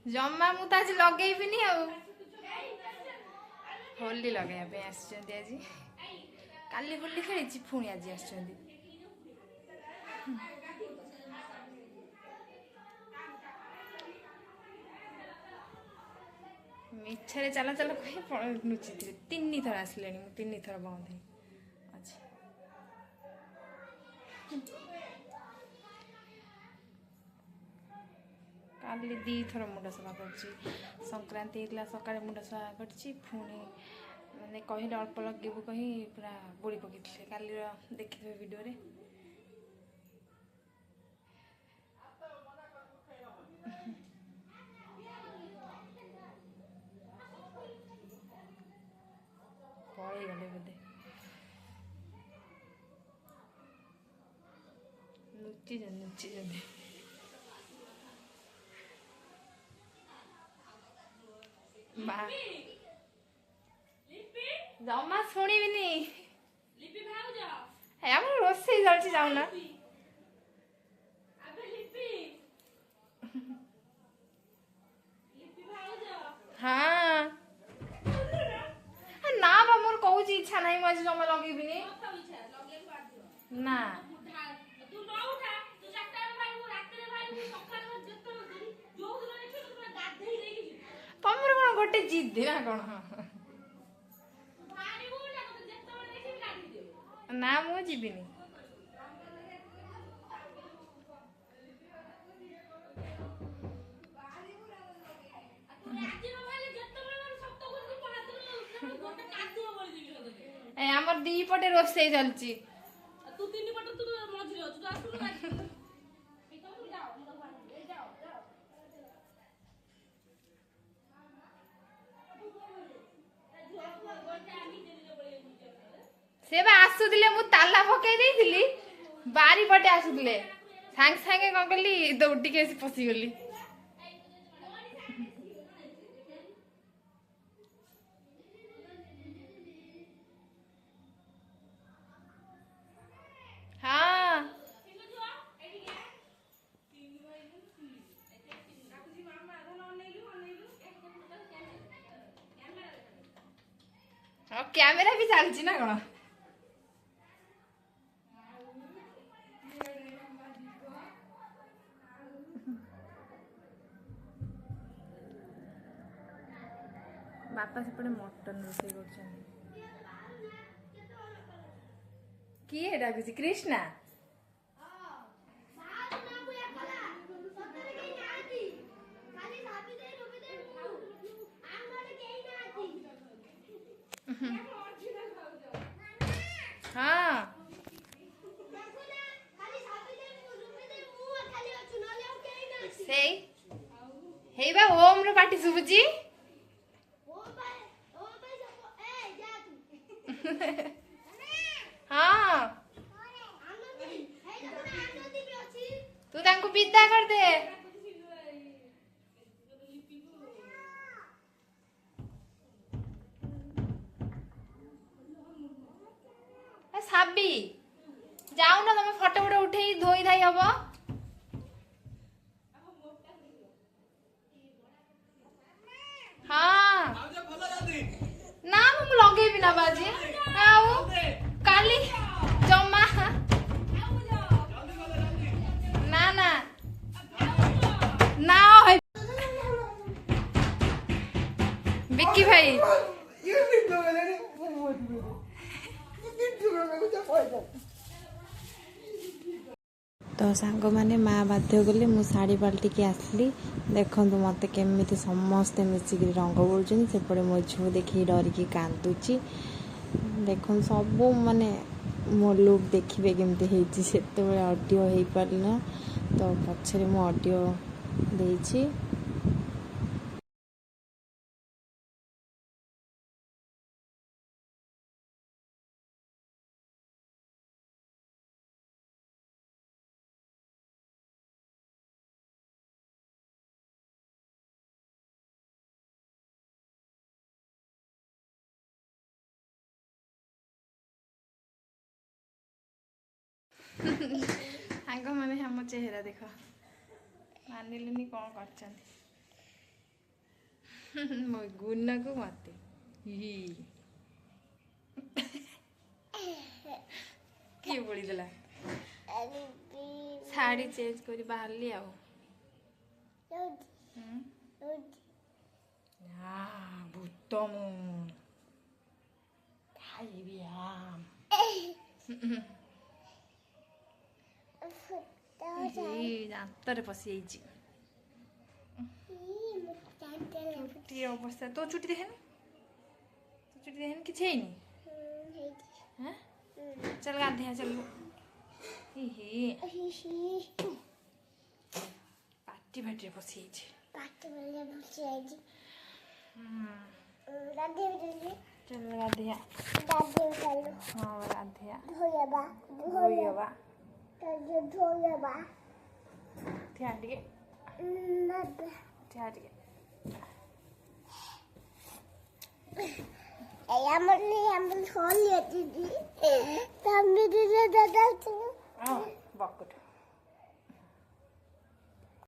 जम्मा मु तो आज लगेबिनी आ होली लगे आसुँच आज काली होली खेली पुणी आज आसुँच मिछरे चला चला कही लुचि तीन थर आसिले तीन थर बंद अच्छा काली दी थर मुंड सफा कर संक्रांति सका मुंड सफा कर मैंने कहले अल्प लगेबू कही पूरा बोड़ी पकई काली देखिए वीडियो रे पड़े गले बोधे लुचि जमा शुणिबिनी रोसे चलती जाऊना हाँ ना बा मोर कहूँ इच्छा नहीं मुझे जमा लगेबिनी ना तमर कौन गोटे जिद ना कौन ना मु जीविनी आमर दी पटे रोसे चलची से आसुले मु ताला पकई देइथिली बारी पटे आसुले सांगे सांगे कौन कली दौड़ी के पशिगली हाँ कैमेरा भी चलची ना कौन बापा सेपटे मटन रोसे किए डाकुची कृष्णा हाँ हे बा ओम रो पाटी सुबुची हाँ तू तांको विदा कर दे साबी जाऊ ना तुम फोटो फोटो उठे धोई धाई हम हाँ ना मु लगे ना बाजी काली जमा ना ना ना विक्की भाई तो सांग मैंने माँ बाध्य कले मु शाढ़ी पलटिकी आसली देखु मत केमी समस्ते मिसिक रंग बोलुन सेपटे मो झील देखिए डरिकी कांदुची देखो सब माने मो लुक देखिए केमती से ऑडियो हो पारना तो पछरे मु ऑडियो देछि सांग मैंने हम चेहरा देख मानिले कौन कर ମୋ ଗୁନକୁ ମତେ କିଏ ବୋଳିଦେଲା ଶାଢ଼ୀ ଚେଞ୍ଜ କରି ବାହାରିଲି ଆଉ ଭୂତ ମୁଁ ଖାଇବି ଦାନ୍ତରେ ପଶିଯାଇଛି ଚୁଟି ଅବସ୍ଥା ତୋ ଚୁଟି ଦେଖେନି କିଛି ହେଇନି चल गाधे चल पाटी भाटी पशि चल गाधिया हाँ गाधिया धोयबा ठिया टिके बकुट